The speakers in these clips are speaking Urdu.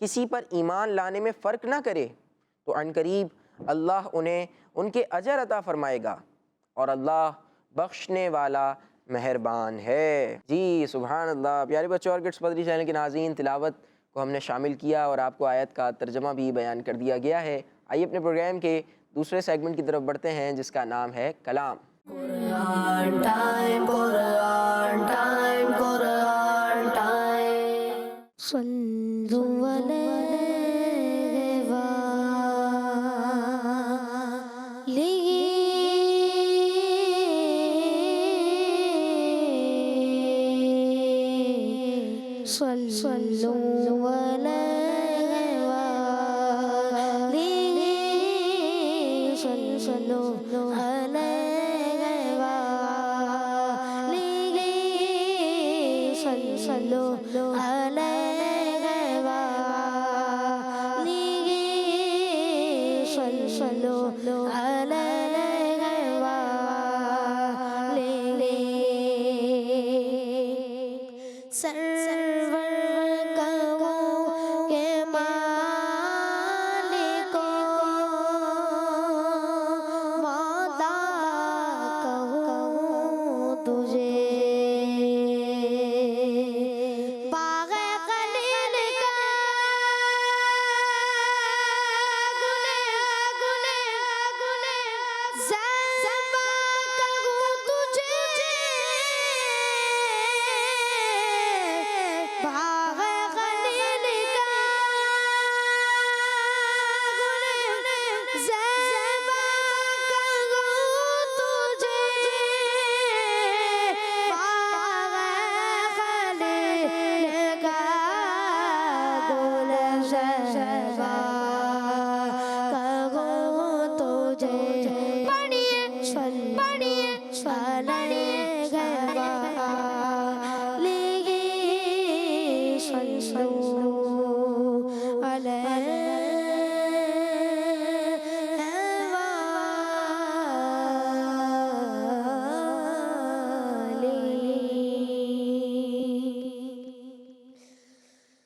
کسی پر ایمان لانے میں فرق نہ کرے تو عنقریب اللہ انہیں ان کے اجر عطا فرمائے گا، اور اللہ بخشنے والا مہربان ہے۔ جی سبحان اللہ۔ پیارے بچوں اور کڈس مدری چینل کے ناظرین، تلاوت کو ہم نے شامل کیا اور آپ کو آیت کا ترجمہ بھی بیان کر دیا گیا ہے۔ آئیے اپنے پروگرام کے دوسرے سیگمنٹ کی طرف بڑھتے ہیں جس کا نام ہے کلام۔ Quran time, Quran time, Quran time. Sallu alayhi wa alihi. Sallu alayhi wa alihi. Sallu alayhi wa alihi. Sallu alayhi wa alihi. Sallu alayhi wa alihi. Sarvar kahun ke malik ko maula kahun tujhe baghe khalil ka gule zaba kahun tujhe baghe khalil ka gule zaba kahun tujhe baghe khalil ka gule zaba kahun tujhe padiye salane gaya ligi sallu alayhi wa alihi.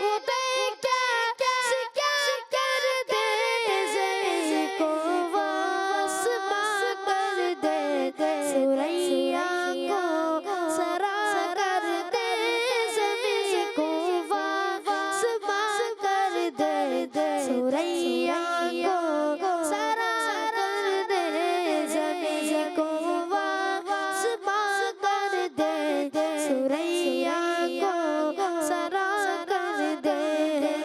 وہ دیکھا کیا کر دے زمین کو آسماں کر دے ثریا کو سرا کر دے زمین کو آسماں کر دے ثریا کو سرا کر دے زمین کو آسماں کر دے ثریا کو سرا کر دے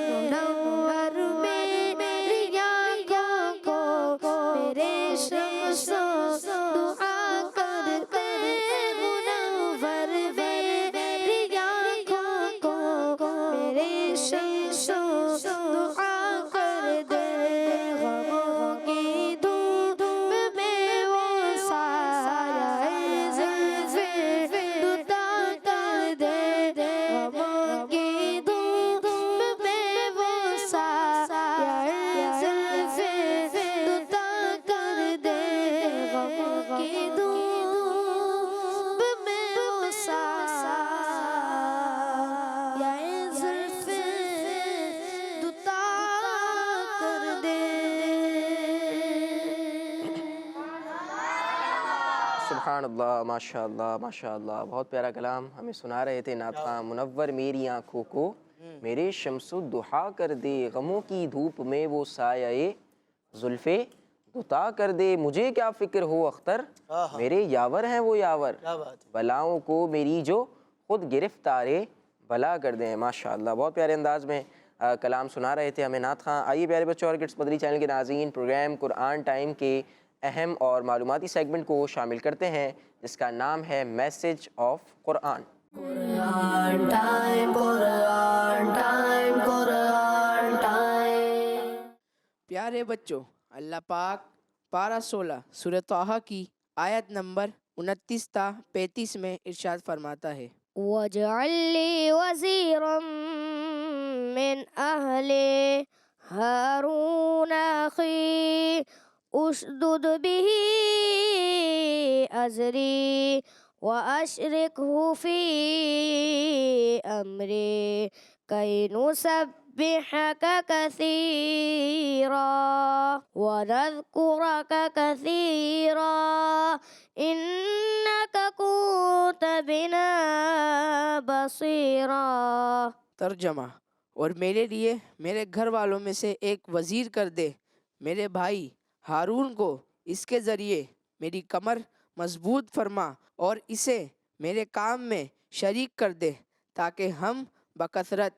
منور میری آنکھوں کو میرے شمس دعا کر دے منور میری آنکھوں کو میرے شمس دعا کر دے غموں کی دھوپ میں وہ سایہ زلف دتا کر دے غموں کی دھوپ میں وہ سایہ زلف دتا کر دے غموں کی دھوپ میں وہ سایہ زلف دتا کر دے سبحان اللہ، ماشاء اللہ ماشاء اللہ، بہت پیارا کلام ہمیں سنا رہے تھے نعت خواں۔ منور میری آنکھوں کو میرے شمس الضحیٰ کر دے، غموں کی دھوپ میں وہ سایہ زلف دتا کر دے، مجھے کیا فکر ہو اختر میرے یاور ہیں وہ یاور، بلاؤں کو میری جو خود گرفتارے بلا کر دیں۔ ماشاء اللہ، بہت پیارے انداز میں کلام سنا رہے تھے ہمیں نعت خواں۔ آئیے پیارے بچوں اور کڈس مدنی چینل کے ناظرین، پروگرام قرآن ٹائم کے اہم اور معلوماتی سیگمنٹ کو شامل کرتے ہیں جس کا نام ہے میسج آف قرآن۔ پیارے بچوں، اللہ پاک پارہ 16 سورہ طٰہٰ کی آیت نمبر 29 تا 35 میں ارشاد فرماتا ہے، واجعل لي وزيرا من أهلي هارون أخي أشدد به أزري وأشركه في أمري كي نسبحك كثيرا ونذكرك كثيرا إنك كنت بنا بصيرا۔ ترجمہ، اور میرے لیے میرے گھر والوں میں سے ایک وزیر کر دے، میرے بھائی ہارون کو اس کے ذریعے میری کمر مضبوط فرما اور اسے میرے کام میں شریک کر دے تاکہ ہم بکثرت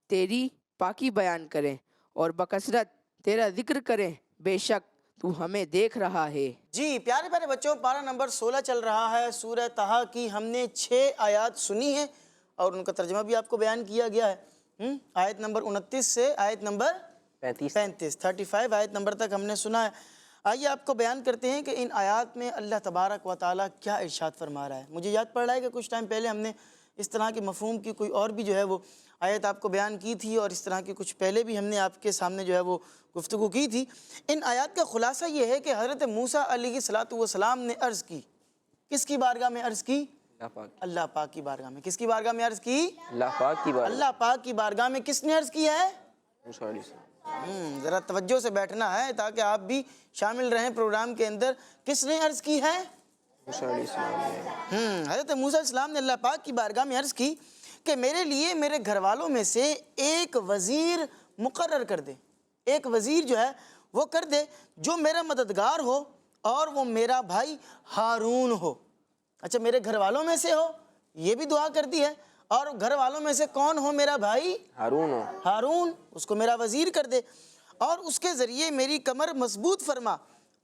تیری پاکی بیان کریں اور بکثرت تیرا ذکر کریں، بے شک تو ہمیں دیکھ رہا ہے۔ جی پیارے پیارے بچوں، پارہ نمبر 16 چل رہا ہے سورہ طٰہٰ کی۔ ہم نے 6 آیات سنی ہیں اور ان کا ترجمہ بھی آپ کو بیان کیا گیا ہے۔ آیت نمبر 29 سے آیت نمبر 35 آیت نمبر تک ہم نے سنا ہے۔ آئیے آپ کو بیان کرتے ہیں کہ ان آیات میں اللہ تبارک و تعالیٰ کیا ارشاد فرما رہا ہے۔ مجھے یاد پڑ رہا ہے کہ کچھ ٹائم پہلے ہم نے اس طرح کے مفہوم کی کوئی اور بھی جو ہے وہ آیت آپ کو بیان کی تھی، اور اس طرح کی کچھ پہلے بھی ہم نے آپ کے سامنے جو ہے وہ گفتگو کی تھی۔ ان آیات کا خلاصہ یہ ہے کہ حضرت موسیٰ علیہ السلام نے عرض کی، کس کی بارگاہ میں عرض کی؟ اللہ پاک کی بارگاہ میں۔ کس کی بارگاہ میں عرض کی؟ اللہ پاک کی بارگاہ، اللہ پاک کی بارگاہ میں۔ کس نے عرض کی ہے؟ موسیٰ علیہ السلام۔ ذرا توجہ سے بیٹھنا ہے تاکہ آپ بھی شامل رہیں پروگرام کے اندر۔ کس نے عرض کی ہے؟ موسیٰ علیہ السلام نے۔ حضرت موسیٰ علیہ السلام نے اللہ پاک کی بارگاہ میں عرض کی کہ میرے لیے میرے گھر والوں میں سے ایک وزیر مقرر کر دے، ایک وزیر جو ہے وہ کر دے جو میرا مددگار ہو اور وہ میرا بھائی ہارون ہو۔ اچھا، میرے گھر والوں میں سے ہو، یہ بھی دعا کر دی ہے، اور گھر والوں میں سے کون ہو؟ میرا بھائی ہارون ہو، ہارون، اس کو میرا وزیر کر دے، اور اس کے ذریعے میری کمر مضبوط فرما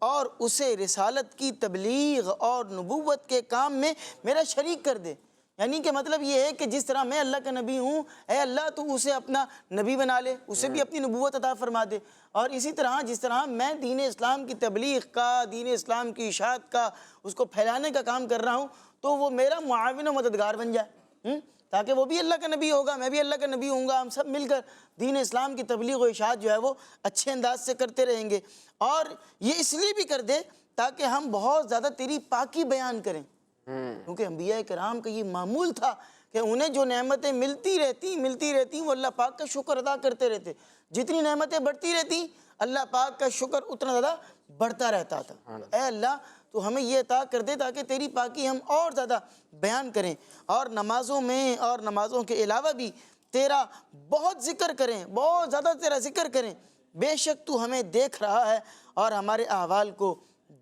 اور اسے رسالت کی تبلیغ اور نبوت کے کام میں میرا شریک کر دے۔ یعنی کہ مطلب یہ ہے کہ جس طرح میں اللہ کا نبی ہوں، اے اللہ تو اسے اپنا نبی بنا لے، اسے بھی اپنی نبوت عطا فرما دے، اور اسی طرح جس طرح میں دین اسلام کی تبلیغ کا، دین اسلام کی اشاعت کا، اس کو پھیلانے کا کام کر رہا ہوں، تو وہ میرا معاون و مددگار بن جائے، تاکہ وہ بھی اللہ کا نبی ہوگا، میں بھی اللہ کا نبی ہوں گا، ہم سب مل کر دین اسلام کی تبلیغ و اشاعت جو ہے وہ اچھے انداز سے کرتے رہیں گے۔ اور یہ اس لیے بھی کر دے تاکہ ہم بہت زیادہ تیری پاکی بیان کریں، کیونکہ انبیاء کرام کا یہ معمول تھا کہ انہیں جو نعمتیں ملتی رہتی وہ اللہ پاک کا شکر ادا کرتے رہتے. جتنی نعمتیں بڑھتی رہتی اللہ پاک کا شکر اتنا زیادہ بڑھتا رہتا تھا. اے اللہ تو ہمیں یہ عطا کر دے تاکہ تیری پاکی ہم اور زیادہ بیان کریں اور نمازوں میں اور نمازوں کے علاوہ بھی تیرا بہت ذکر کریں, بہت زیادہ تیرا ذکر کریں. بے شک تو ہمیں دیکھ رہا ہے اور ہمارے احوال کو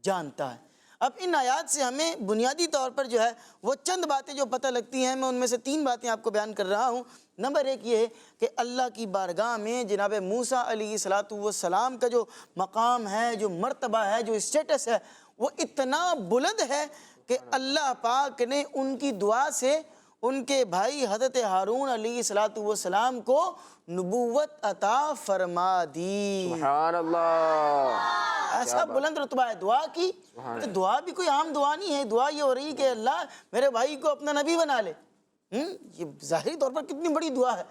جانتا ہے. اب ان آیات سے ہمیں بنیادی طور پر جو ہے وہ چند باتیں جو پتہ لگتی ہیں, میں ان میں سے 3 باتیں آپ کو بیان کر رہا ہوں. نمبر 1 یہ ہے کہ اللہ کی بارگاہ میں جناب موسیٰ علیہ السلام کا جو مقام ہے, جو مرتبہ ہے, جو اسٹیٹس ہے, وہ اتنا بلند ہے کہ اللہ پاک نے ان کی دعا سے ان کے بھائی حضرت ہارون علیہ السلام کو نبوت عطا فرما دی. سبحان اللہ. ایسا بلند رتبہ ہے دعا کی. تو دعا بھی کوئی عام دعا نہیں ہے. دعا یہ ہو رہی کہ اللہ میرے بھائی کو اپنا نبی بنا لے. یہ ظاہری طور پر کتنی بڑی دعا ہے.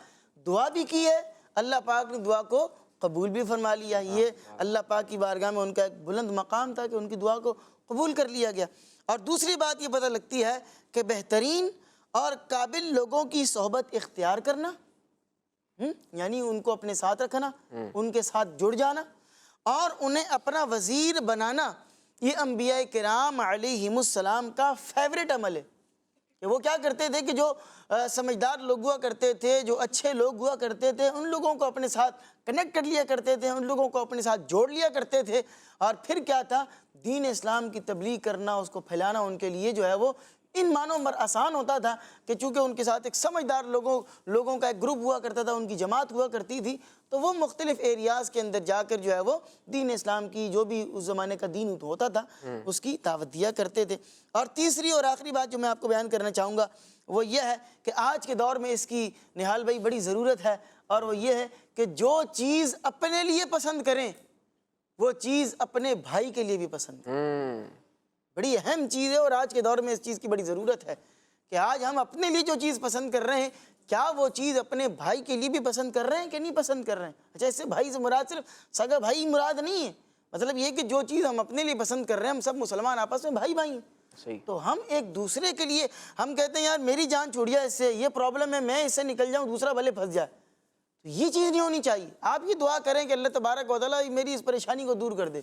دعا بھی کی ہے, اللہ پاک نے دعا کو قبول بھی فرما لیا. یہ اللہ پاک کی بارگاہ میں ان کا ایک بلند مقام تھا کہ ان کی دعا کو قبول کر لیا گیا. اور دوسری بات یہ پتہ لگتی ہے کہ بہترین اور قابل لوگوں کی صحبت اختیار کرنا, یعنی ان کو اپنے ساتھ رکھنا, ان کے ساتھ جڑ جانا اور انہیں اپنا وزیر بنانا, یہ انبیاء کرام علیہم السلام کا فیوریٹ عمل ہے. کہ وہ کیا کرتے تھے کہ جو سمجھدار لوگ ہوا کرتے تھے, جو اچھے لوگ ہوا کرتے تھے, ان لوگوں کو اپنے ساتھ کنیکٹ کر لیا کرتے تھے, ان لوگوں کو اپنے ساتھ جوڑ لیا کرتے تھے. اور پھر کیا تھا, دین اسلام کی تبلیغ کرنا, اس کو پھیلانا ان کے لیے جو ہے وہ ان معنوں پر آسان ہوتا تھا کہ چونکہ ان کے ساتھ ایک سمجھدار لوگوں کا ایک گروپ ہوا کرتا تھا, ان کی جماعت ہوا کرتی تھی, تو وہ مختلف ایریاز کے اندر جا کر جو ہے وہ دین اسلام کی جو بھی اس زمانے کا دین ہوتا تھا اس کی دعوت دیا کرتے تھے. اور تیسری اور آخری بات جو میں آپ کو بیان کرنا چاہوں گا وہ یہ ہے کہ آج کے دور میں اس کی نہال بھائی بڑی ضرورت ہے, اور وہ یہ ہے کہ جو چیز اپنے لیے پسند کریں وہ چیز اپنے بھائی کے لیے بھی پسند کریں. بڑی اہم چیز ہے اور آج کے دور میں اس چیز کی بڑی ضرورت ہے کہ آج ہم اپنے لیے جو چیز پسند کر رہے ہیں کیا وہ چیز اپنے بھائی کے لیے بھی پسند کر رہے ہیں کہ نہیں پسند کر رہے ہیں. اچھا, اس سے بھائی سے مراد صرف سگا بھائی مراد نہیں ہے, مطلب یہ کہ جو چیز ہم اپنے لیے پسند کر رہے ہیں, ہم سب مسلمان آپس میں بھائی ہیں. تو ہم ایک دوسرے کے لیے ہم کہتے ہیں یار میری جان چھوڑیا, اس سے یہ پرابلم ہے, میں اس سے نکل جاؤں, دوسرا بھلے پھنس جائے. تو یہ چیز نہیں ہونی چاہیے. آپ یہ دعا کریں کہ اللہ تبارک و تعالیٰ میری اس پریشانی کو دور کر دے,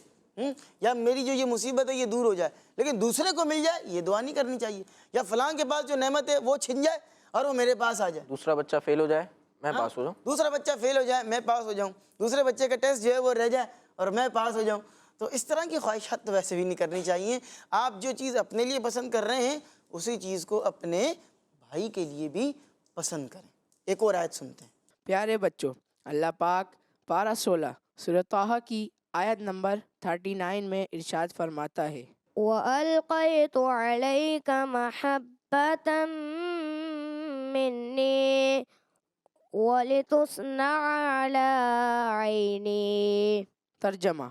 یا میری جو یہ مصیبت ہے یہ دور ہو جائے, لیکن دوسرے کو مل جائے یہ دعا نہیں کرنی چاہیے. یا فلاں کے پاس جو نعمت ہے وہ چھن جائے اور وہ میرے پاس آ جائے. دوسرا بچہ فیل ہو جائے میں پاس ہو جاؤں, دوسرا بچہ فیل ہو جائے میں پاس ہو جاؤں, دوسرے بچے کا ٹیسٹ جو ہے وہ رہ جائے اور میں پاس ہو جاؤں. تو اس طرح کی خواہشات تو ویسے بھی نہیں کرنی چاہیے. آپ جو چیز اپنے لیے پسند کر رہے ہیں اسی چیز کو اپنے بھائی کے لیے بھی پسند کریں. ایک اور آیت سنتے ہیں. پیارے بچوں, اللہ پاک پارہ 16 سورہ طٰہٰ کی آیت نمبر 39 میں ارشاد فرماتا ہے, وَأَلْقَيْتُ عَلَيْكَ مَحَبَّةً مِّنِّي وَلِتُصْنَعَ عَلَىٰ عَيْنِي. ترجمہ,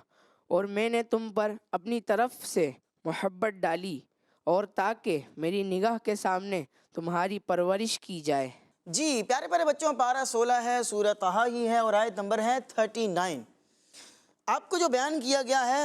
اور میں نے تم پر اپنی طرف سے محبت ڈالی اور تاکہ میری نگاہ کے سامنے تمہاری پرورش کی جائے. جی پیارے پیارے بچوں, پارہ 16 ہے, سورہ طٰہٰ ہی ہے اور آیت نمبر ہے 39. آپ کو جو بیان کیا گیا ہے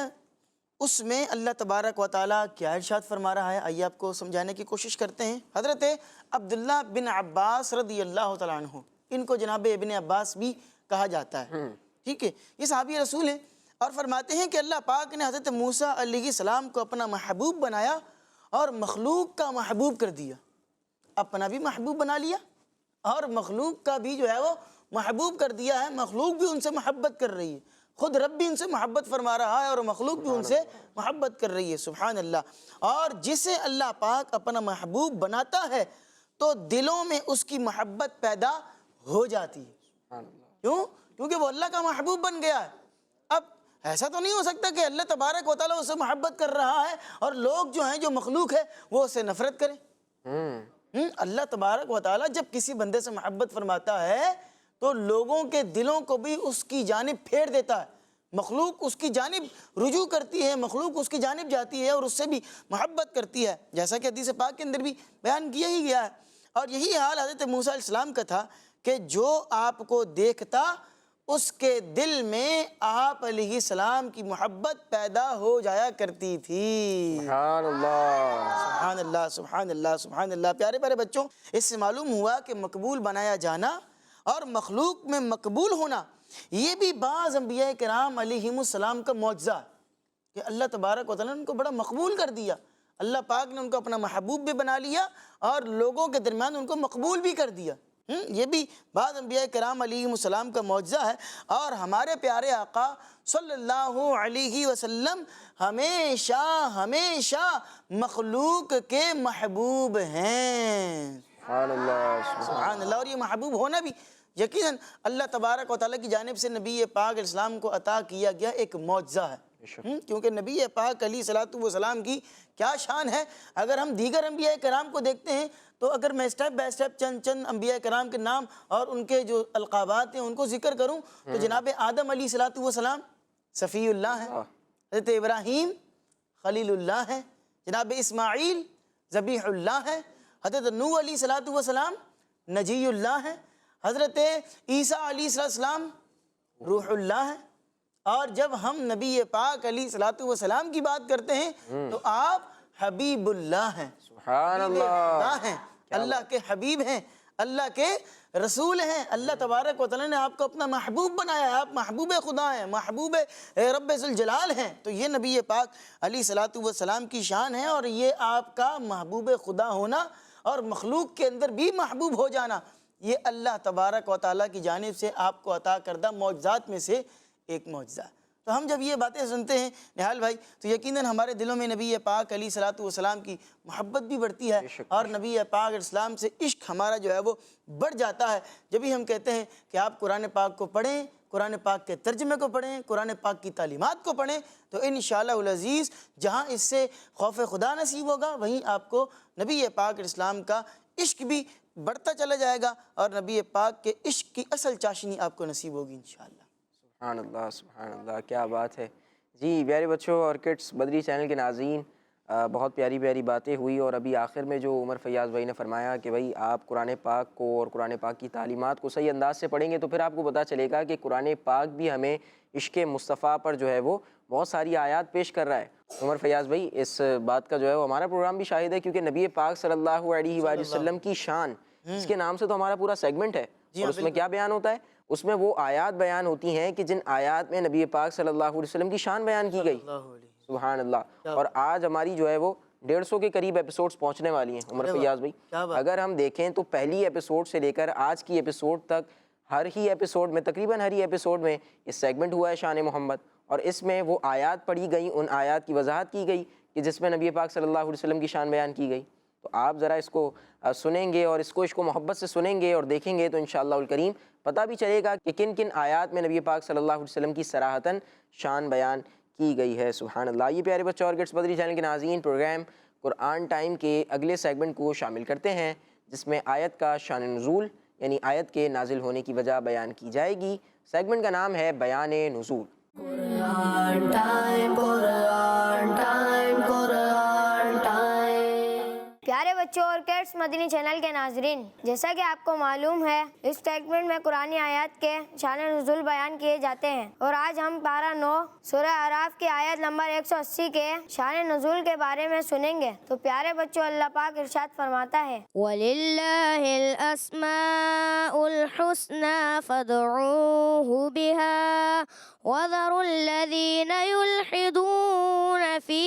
اس میں اللہ تبارک و تعالیٰ کیا ارشاد فرما رہا ہے, آئیے آپ کو سمجھانے کی کوشش کرتے ہیں. حضرت عبداللہ بن عباس رضی اللہ تعالیٰ عنہ, ان کو جناب ابن عباس بھی کہا جاتا ہے, ٹھیک ہے, یہ صحابی رسول ہیں, اور فرماتے ہیں کہ اللہ پاک نے حضرت موسیٰ علیہ السلام کو اپنا محبوب بنایا اور مخلوق کا محبوب کر دیا. اپنا بھی محبوب بنا لیا اور مخلوق کا بھی جو ہے وہ محبوب کر دیا ہے. مخلوق بھی ان سے محبت کر رہی ہے, خود رب بھی ان سے محبت فرما رہا ہے اور مخلوق بھی ان سے محبت کر رہی ہے. سبحان اللہ. اور جسے اللہ پاک اپنا محبوب بناتا ہے تو دلوں میں اس کی محبت پیدا ہو جاتی ہے. کیوں؟ کیونکہ وہ اللہ کا محبوب بن گیا ہے. اب ایسا تو نہیں ہو سکتا کہ اللہ تبارک و تعالیٰ اس سے محبت کر رہا ہے اور لوگ جو ہیں جو مخلوق ہے وہ اس سے نفرت کریں. اللہ تبارک و تعالیٰ جب کسی بندے سے محبت فرماتا ہے تو لوگوں کے دلوں کو بھی اس کی جانب پھیر دیتا ہے. مخلوق اس کی جانب رجوع کرتی ہے, مخلوق اس کی جانب جاتی ہے اور اس سے بھی محبت کرتی ہے, جیسا کہ حدیث پاک کے اندر بھی بیان کیا ہی گیا ہے. اور یہی حال حضرت موسیٰ علیہ السلام کا تھا کہ جو آپ کو دیکھتا اس کے دل میں آپ علیہ السلام کی محبت پیدا ہو جایا کرتی تھی۔ سبحان اللہ۔ سبحان اللہ، سبحان اللہ، سبحان اللہ۔ پیارے پیارے بچوں، اس سے معلوم ہوا کہ مقبول بنایا جانا اور مخلوق میں مقبول ہونا یہ بھی بعض انبیاء کرام علیہم السلام کا معجزہ ہے کہ اللہ تبارک و تعالیٰ نے ان کو بڑا مقبول کر دیا۔ اللہ پاک نے ان کو اپنا محبوب بھی بنا لیا اور لوگوں کے درمیان ان کو مقبول بھی کر دیا۔ یہ بھی بعض انبیاء کرام علیہم السلام کا معجزہ ہے، اور ہمارے پیارے آقا صلی اللہ علیہ وسلم ہمیشہ ہمیشہ مخلوق کے محبوب ہیں۔ سبحان اللہ۔ سبحان اللہ۔ اور یہ محبوب ہونا بھی یقیناً اللہ تبارک و تعالیٰ کی جانب سے نبی پاک علیہ السلام کو عطا کیا گیا ایک معجزہ ہے، کیونکہ نبی پاک علیہ الصلوۃ والسلام کی کیا شان ہے۔ اگر ہم دیگر انبیاء کرام کو دیکھتے ہیں تو اگر میں اسٹیپ بائی اسٹیپ چند انبیاء کرام کے نام اور ان کے جو القابات ہیں ان کو ذکر کروں تو جناب آدم علیہ الصلوۃ والسلام صفی اللہ ہے، حضرت ابراہیم خلیل اللہ ہے، جناب اسماعیل ذبیح اللہ ہے، حضرت نوح علیہ الصلوۃ والسلام نجی اللہ ہے، حضرت عیسیٰ علیہ السلام روح اللہ ہے۔ اور جب ہم نبی پاک علیہ الصلوۃ والسلام کی بات کرتے ہیں تو آپ حبیب اللہ ہیں، سبحان اللہ ہیں، اللہ کے حبیب ہیں، اللہ کے رسول ہیں۔ اللہ تبارک و تعالیٰ نے آپ کو اپنا محبوب بنایا ہے، آپ محبوب خدا ہیں، محبوب رب ذوالجلال ہیں۔ تو یہ نبی پاک علیہ الصلوۃ والسلام کی شان ہے، اور یہ آپ کا محبوب خدا ہونا اور مخلوق کے اندر بھی محبوب ہو جانا یہ اللہ تبارک و تعالیٰ کی جانب سے آپ کو عطا کردہ معجزات میں سے ایک معجزہ ہے۔ تو ہم جب یہ باتیں سنتے ہیں نہال بھائی تو یقیناً ہمارے دلوں میں نبی پاک علیہ الصلوۃ والسلام کی محبت بھی بڑھتی ہے، اور نبی پاک علیہ السلام سے عشق ہمارا جو ہے وہ بڑھ جاتا ہے۔ جب بھی ہم کہتے ہیں کہ آپ قرآن پاک کو پڑھیں، قرآن پاک کے ترجمے کو پڑھیں، قرآن پاک کی تعلیمات کو پڑھیں، تو انشاءاللہ العزیز جہاں اس سے خوف خدا نصیب ہوگا وہیں آپ کو نبی پاک علیہ السلام کا عشق بھی بڑھتا چلا جائے گا، اور نبی پاک کے عشق کی اصل چاشنی آپ کو نصیب ہوگی انشاءاللہ۔ سبحان اللہ، سبحان اللہ، کیا بات ہے جی۔ پیارے بچوں اور کڈس بدری چینل کے ناظرین، بہت پیاری پیاری باتیں ہوئی، اور ابھی آخر میں جو عمر فیاض بھائی نے فرمایا کہ بھائی آپ قرآن پاک کو اور قرآن پاک کی تعلیمات کو صحیح انداز سے پڑھیں گے تو پھر آپ کو پتہ چلے گا کہ قرآن پاک بھی ہمیں عشق مصطفیٰ پر جو ہے وہ بہت ساری آیات پیش کر رہا ہے۔ عمر فیاض بھائی اس بات کا جو ہے وہ ہمارا پروگرام بھی شاہد ہے، کیونکہ نبی پاک صلی اللہ علیہ وآلہ وسلم کی شان اس کے نام سے تو ہمارا پورا سیگمنٹ ہے، اور اس میں کیا بیان ہوتا ہے؟ اس میں وہ آیات بیان ہوتی ہیں کہ جن آیات میں نبی پاک صلی اللہ علیہ وسلم کی شان بیان کی گئی۔ سبحان اللہ۔ اور آج ہماری جو ہے وہ 150 کے قریب ایپیسوڈز پہنچنے والی ہیں عمر فیاض بھائی۔ اگر ہم دیکھیں تو پہلی ایپیسوڈ سے لے کر آج کی ایپیسوڈ تک ہر ہی ایپیسوڈ میں تقریباً ہر ہی ایپیسوڈ میں اس سیگمنٹ ہوا ہے شان محمد، اور اس میں وہ آیات پڑھی گئی، ان آیات کی وضاحت کی گئی کہ جس میں نبی پاک صلی اللہ علیہ وسلم کی شان بیان کی گئی۔ تو آپ ذرا اس کو سنیں گے اور اس کو محبت سے سنیں گے اور دیکھیں گے تو انشاءاللہ الکریم پتہ بھی چلے گا کہ کن کن آیات میں نبی پاک صلی اللہ علیہ وسلم کی صراحتاً شان بیان کی گئی ہے۔ سبحان اللہ۔ یہ پیارے بچوں اور کڈس بدری چینل کے ناظرین، پروگرام قرآن ٹائم کے اگلے سیگمنٹ کو شامل کرتے ہیں جس میں آیت کا شان نزول یعنی آیت کے نازل ہونے کی وجہ بیان کی جائے گی۔ سیگمنٹ کا نام ہے بیان نزول۔ قرآن ٹائم، قرآن ٹائم، قرآن ٹائم۔ پیارے بچوں اور کڈس مدنی چینل کے ناظرین، جیسا کہ آپ کو معلوم ہے اس سیگمنٹ میں قرآن آیات کے شان نزول بیان کیے جاتے ہیں، اور آج ہم پارہ 9 سورہ اعراف کی آیت نمبر 180 کے شان نزول کے بارے میں سنیں گے۔ تو پیارے بچوں اللہ پاک ارشاد فرماتا ہے وَلِلَّهِ الْأَسْمَاءُ الْحُسْنَى فَادْعُوهُ بِهَا وَذَرُوا الَّذِينَ يُلْحِدُونَ فِي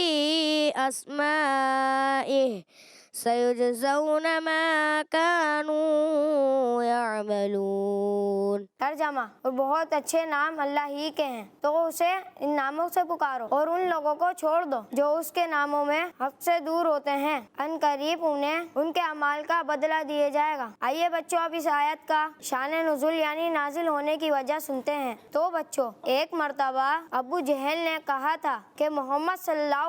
أَسْمَائِهِ سَيُجْزَوْنَ مَا كَانُوا يَعْمَلُونَ۔ ترجمہ، اور بہت اچھے نام اللہ ہی کے ہیں تو اسے ان ناموں سے پکارو، اور ان لوگوں کو چھوڑ دو جو اس کے ناموں میں حق سے دور ہوتے ہیں، ان قریب انہیں ان کے اعمال کا بدلہ دیے جائے گا۔ آئیے بچوں اب اس آیت کا شان نزول یعنی نازل ہونے کی وجہ سنتے ہیں۔ تو بچوں، ایک مرتبہ ابو جہل نے کہا تھا کہ محمد صلی اللہ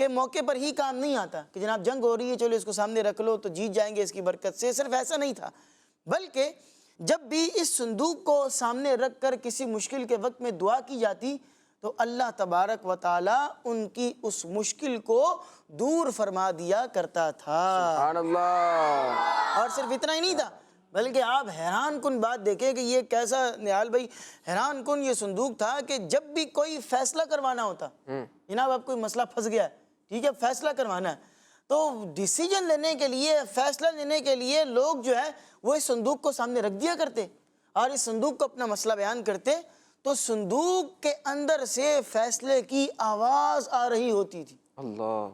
کے موقع پر ہی کام نہیں آتا کہ جناب جنگ ہو رہی ہے چلو اس کو سامنے رکھ لو تو جیت جائیں گے اس کی برکت سے، صرف ایسا نہیں تھا، بلکہ جب بھی اس صندوق کو سامنے رکھ کر کسی مشکل کے وقت میں دعا کی جاتی تو اللہ تبارک و تعالی ان کی اس مشکل کو دور فرما دیا کرتا تھا۔ سبحان اللہ۔ اور صرف اتنا ہی نہیں تھا بلکہ آپ حیران کن بات دیکھیں کہ یہ کیسا، نہال بھائی حیران کن یہ صندوق تھا کہ جب بھی کوئی فیصلہ کروانا ہوتا، جناب اب کوئی مسئلہ پھنس گیا ہے، ٹھیک ہے، فیصلہ کروانا ہے، تو ڈیسیجن لینے کے لیے، فیصلہ لینے کے لیے لوگ جو ہے وہ اس صندوق کو سامنے رکھ دیا کرتے اور اس صندوق کو اپنا مسئلہ بیان کرتے، تو صندوق کے اندر سے فیصلے کی آواز آ رہی ہوتی تھی۔ اللہ،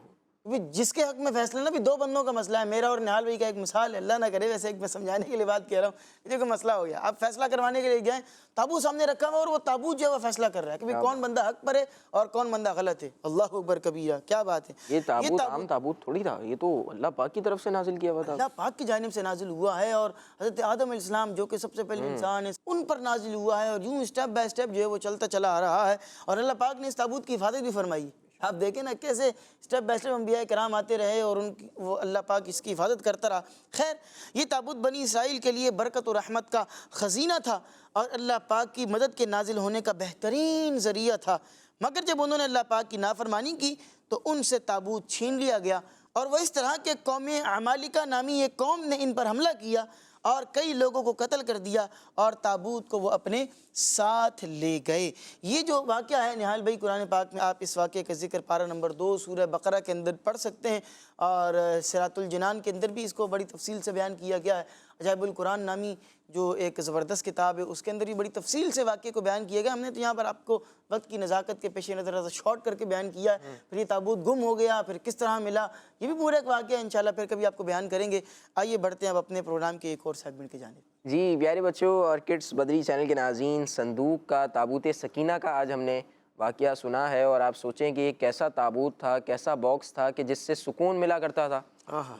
جس کے حق میں فیصلہ نا بھی دو بندوں کا مسئلہ ہے، میرا اور نہال بھائی کا ایک مثال ہے، اللہ نہ کرے، ویسے ایک میں سمجھانے کے لیے بات کہہ رہا ہوں، یہ کوئی مسئلہ ہو گیا، آپ فیصلہ کروانے کے لیے گئے، تابوت سامنے رکھا ہوا اور وہ تابوت جو ہے وہ فیصلہ کر رہا ہے کہ کون بندہ حق پر ہے اور کون بندہ غلط ہے۔ اللہ اکبر کبیرہ، کیا بات ہے۔ یہ تابوت عام تابوت تھوڑی تھا، یہ تو اللہ پاک کی طرف سے نازل کیا ہوا تھا، اللہ پاک کی جانب سے نازل ہوا ہے، اور حضرت آدم علیہ السلام جو کہ سب سے پہلے انسان ہے ان پر نازل ہوا ہے، اور یوں اسٹیپ بائی اسٹیپ جو ہے وہ چلتا چلا آ رہا ہے، اور اللہ پاک نے اس تابوت کی حفاظت بھی فرمائی ہے۔ آپ دیکھیں نا کیسے اسٹیپ بائی اسٹیپ انبیاء کرام آتے رہے اور وہ اللہ پاک اس کی حفاظت کرتا رہا۔ خیر، یہ تابوت بنی اسرائیل کے لیے برکت و رحمت کا خزینہ تھا اور اللہ پاک کی مدد کے نازل ہونے کا بہترین ذریعہ تھا، مگر جب انہوں نے اللہ پاک کی نافرمانی کی تو ان سے تابوت چھین لیا گیا، اور وہ اس طرح کہ قوم عمالقہ نامی ایک قوم نے ان پر حملہ کیا اور کئی لوگوں کو قتل کر دیا اور تابوت کو وہ اپنے ساتھ لے گئے۔ یہ جو واقعہ ہے نہال بھائی قرآن پاک میں آپ اس واقعے کا ذکر پارہ نمبر 2 سورہ بقرہ کے اندر پڑھ سکتے ہیں، اور صراط الجنان کے اندر بھی اس کو بڑی تفصیل سے بیان کیا گیا ہے۔ عجائب القرآن نامی جو ایک زبردست کتاب ہے اس کے اندر بھی بڑی تفصیل سے واقعے کو بیان کیا گیا۔ ہم نے تو یہاں پر آپ کو وقت کی نزاکت کے پیش نظر شارٹ کر کے بیان کیا ہے، پھر یہ تابوت گم ہو گیا، پھر کس طرح ملا، یہ بھی پورا ایک واقعہ ہے، انشاءاللہ پھر کبھی آپ کو بیان کریں گے۔ آئیے بڑھتے ہیں اب اپنے پروگرام کے ایک اور سیگمنٹ کی جانب۔ جی پیارے بچوں اور کڈس بدری چینل کے ناظرین، صندوق کا، تابوت سکینہ کا آج ہم نے واقعہ سنا ہے، اور آپ سوچیں کہ یہ کیسا تابوت تھا، کیسا باکس تھا کہ جس سے سکون ملا کرتا تھا۔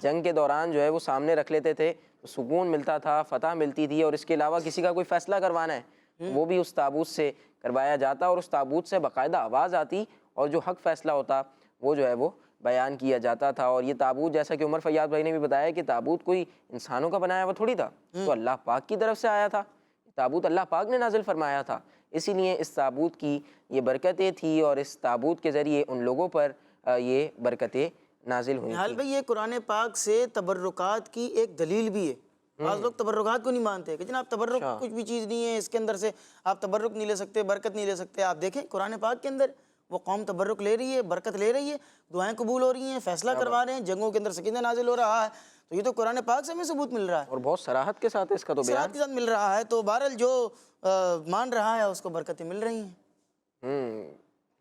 جنگ کے دوران جو ہے وہ سامنے رکھ لیتے تھے، سکون ملتا تھا، فتح ملتی تھی، اور اس کے علاوہ کسی کا کوئی فیصلہ کروانا ہے وہ بھی اس تابوت سے کروایا جاتا، اور اس تابوت سے باقاعدہ آواز آتی اور جو حق فیصلہ ہوتا وہ جو ہے وہ بیان کیا جاتا تھا۔ اور یہ تابوت، جیسا کہ عمر فیاض بھائی نے بھی بتایا کہ تابوت کوئی انسانوں کا بنایا ہوا تھوڑی تھا، تو اللہ پاک کی طرف سے آیا تھا، تابوت اللہ پاک نے نازل فرمایا تھا، اسی لیے اس تابوت کی یہ برکتیں تھیں، اور اس تابوت کے ذریعے ان لوگوں پر یہ برکتیں نازل ہوئی نہال بھائی یہ قرآن پاک سے تبرکات کی ایک دلیل بھی ہے۔ بعض لوگ تبرکات کو نہیں مانتے کہ جناب تبرک کچھ بھی چیز نہیں ہے، اس کے اندر سے آپ تبرک نہیں لے سکتے، برکت نہیں لے سکتے۔ آپ دیکھیں قرآن پاک کے اندر وہ قوم تبرک لے رہی ہے، برکت لے رہی ہے، دعائیں قبول ہو رہی ہیں، فیصلہ کروا رہے ہیں، جنگوں کے اندر سکینہ نازل ہو رہا ہے، تو یہ تو قرآن پاک سے ہمیں ثبوت مل رہا ہے، اور بہت صراحت کے ساتھ اس کا تو بیان صراحت کے ساتھ مل رہا ہے۔ تو بہرحال جو مان رہا ہے اس کو برکتیں مل رہی ہیں۔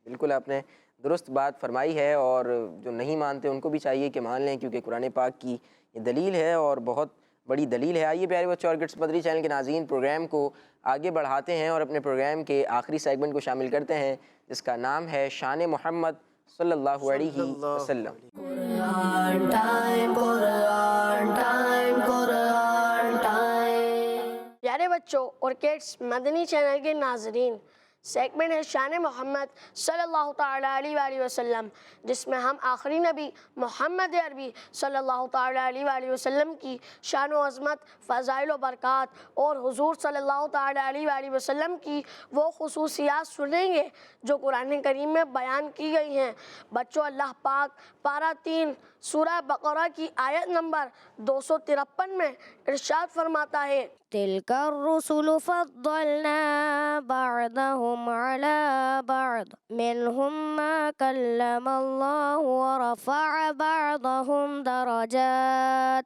بالکل آپ نے درست بات فرمائی ہے، اور جو نہیں مانتے ان کو بھی چاہیے کہ مان لیں، کیونکہ قرآن پاک کی یہ دلیل ہے اور بہت بڑی دلیل ہے۔ آئیے پیارے بچوں اور کڈس بدری چینل کے ناظرین، پروگرام کو آگے بڑھاتے ہیں اور اپنے پروگرام کے آخری سیگمنٹ کو شامل کرتے ہیں، جس کا نام ہے شان محمد صلی اللہ علیہ وسلم۔ قرآن ٹائم، قرآن ٹائم، قرآن ٹائم۔ پیارے بچوں اور کڈس مدنی چینل کے ناظرین، سیگمنٹ ہے شان محمد صلی اللہ تعالیٰ علیہ وآلہ وسلم، جس میں ہم آخری نبی محمد عربی صلی اللہ تعالیٰ علیہ وآلہ وسلم کی شان و عظمت، فضائل و برکات اور حضور صلی اللہ تعالیٰ علیہ وآلہ وسلم کی وہ خصوصیات سنیں گے جو قرآن کریم میں بیان کی گئی ہیں۔ بچوں، اللہ پاک پارہ 3 سورہ بقرہ کی آیت نمبر 253 میں ارشاد فرماتا ہے، تلك الرسل فضلنا بعضهم على بعض منهم ما كلم الله ورفع بعضهم درجات۔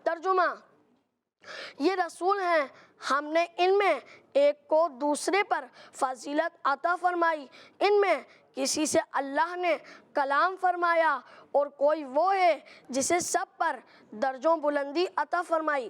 ترجمہ، یہ رسول ہیں، ہم نے ان میں ایک کو دوسرے پر فضیلت عطا فرمائی، ان میں کسی سے اللہ نے کلام فرمایا اور کوئی وہ ہے جسے سب پر درجوں بلندی عطا فرمائی۔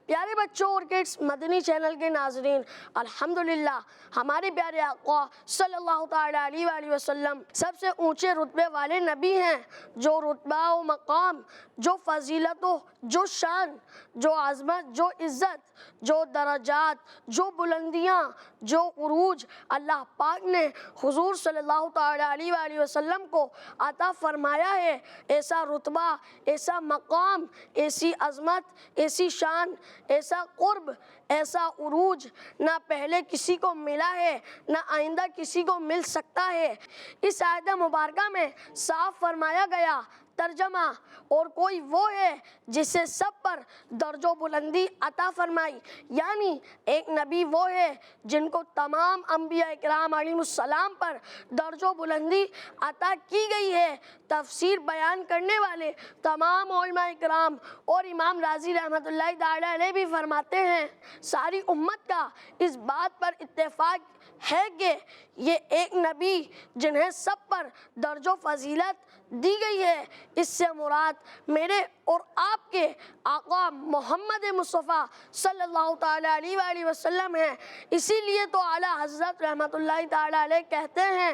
پیارے بچوں اور کڈس مدنی چینل کے ناظرین، الحمدللہ ہمارے پیارے آقا صلی اللہ تعالیٰ علیہ وآلہ وسلم سب سے اونچے رتبے والے نبی ہیں، جو رتبہ و مقام، جو فضیلت و جو شان، جو عظمت، جو عزت، جو درجات، جو بلندیاں، جو عروج اللہ پاک نے حضور صلی اللہ تعالیٰ علیہ وآلہ وسلم کو عطا فرمایا ہے، ایسا رتبہ، ایسا مقام، ایسی عظمت، ایسی شان، ایسا قرب، ایسا عروج نہ پہلے کسی کو ملا ہے، نہ آئندہ کسی کو مل سکتا ہے۔ اس آیت مبارکہ میں صاف فرمایا گیا، ترجمہ، اور کوئی وہ ہے جسے سب پر درج و بلندی عطا فرمائی، یعنی ایک نبی وہ ہے جن کو تمام انبیاء اکرام علیہ السلام پر درج و بلندی عطا کی گئی ہے۔ تفسیر بیان کرنے والے تمام علماء اکرام اور امام رازی رحمۃ اللہ تعالیٰ علیہ بھی فرماتے ہیں، ساری امت کا اس بات پر اتفاق ہے کہ یہ ایک نبی جنہیں سب پر درج و فضیلت دی گئی ہے، اس سے مراد میرے اور آپ کے آقا محمد مصطفیٰ صلی اللہ تعالیٰ علیہ وآلہ وسلم ہیں۔ اسی لیے تو اعلیٰ حضرت رحمۃ اللہ تعالیٰ علیہ کہتے ہیں،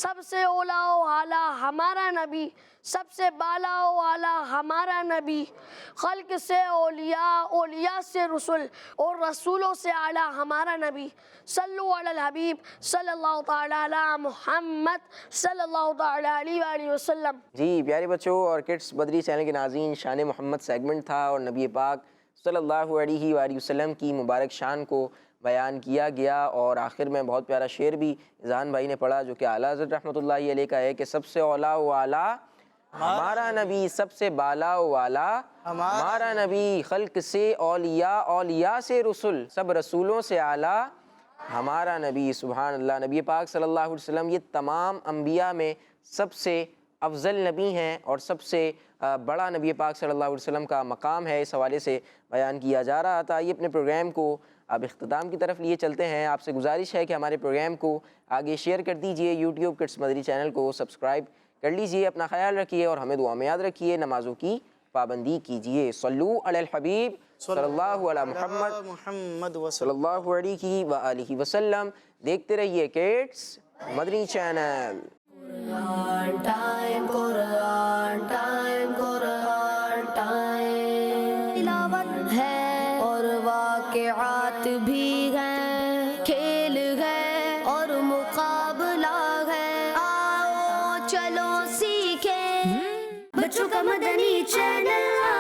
سب سے اولیٰ و اعلیٰ ہمارا نبی، سب سے بالا و اعلیٰ ہمارا نبی، خلق سے اولیاء، اولیاء سے رسول، اور رسولوں سے اعلیٰ ہمارا نبی۔ صلو علی الحبیب صلی اللہ تعالیٰ علی محمد صلی اللہ تعالیٰ علیہ وآلہ وسلم۔ جی پیارے بچوں اور کڈس مدنی چینل کے ناظرین، شان محمد سیگمنٹ تھا اور نبی پاک صلی اللہ علیہ وآلہ وسلم کی مبارک شان کو بیان کیا گیا، اور آخر میں بہت پیارا شعر بھی اذہان بھائی نے پڑھا جو کہ اعلیٰ حضرت رحمۃ اللہ علیہ کا ہے کہ سب سے اولیٰ و اعلیٰ ہمارا نبی، سب سے بالا و اعلیٰ ہمارا نبی، خلق سے اولیاء، اولیاء سے رسول، سب رسولوں سے اعلیٰ ہمارا نبی۔ سبحان اللہ، نبی پاک صلی اللہ علیہ وسلم یہ تمام انبیاء میں سب سے افضل نبی ہیں اور سب سے بڑا نبی پاک صلی اللہ علیہ وسلم کا مقام ہے، اس حوالے سے بیان کیا جا رہا تھا۔ یہ اپنے پروگرام کو اب اختتام کی طرف لیے چلتے ہیں۔ آپ سے گزارش ہے کہ ہمارے پروگرام کو آگے شیئر کر دیجئے، یوٹیوب کڈس مدنی چینل کو سبسکرائب کر لیجئے، اپنا خیال رکھیے اور ہمیں دعا میں یاد رکھیے، نمازوں کی پابندی کیجئے۔ صلو علی الحبیب صلی اللہ علی محمد صلی اللہ علیہ وآلہ وسلم۔ دیکھتے رہیے کڈس مدنی چینل۔ قرآن ٹائم، قرآن ٹائم، قرآن ٹائم، تلاوت ہے اور واقعات بھی ہیں، کھیل ہے اور مقابلہ ہے، آؤ چلو سیکھیں بچوں کا مدنی چینل۔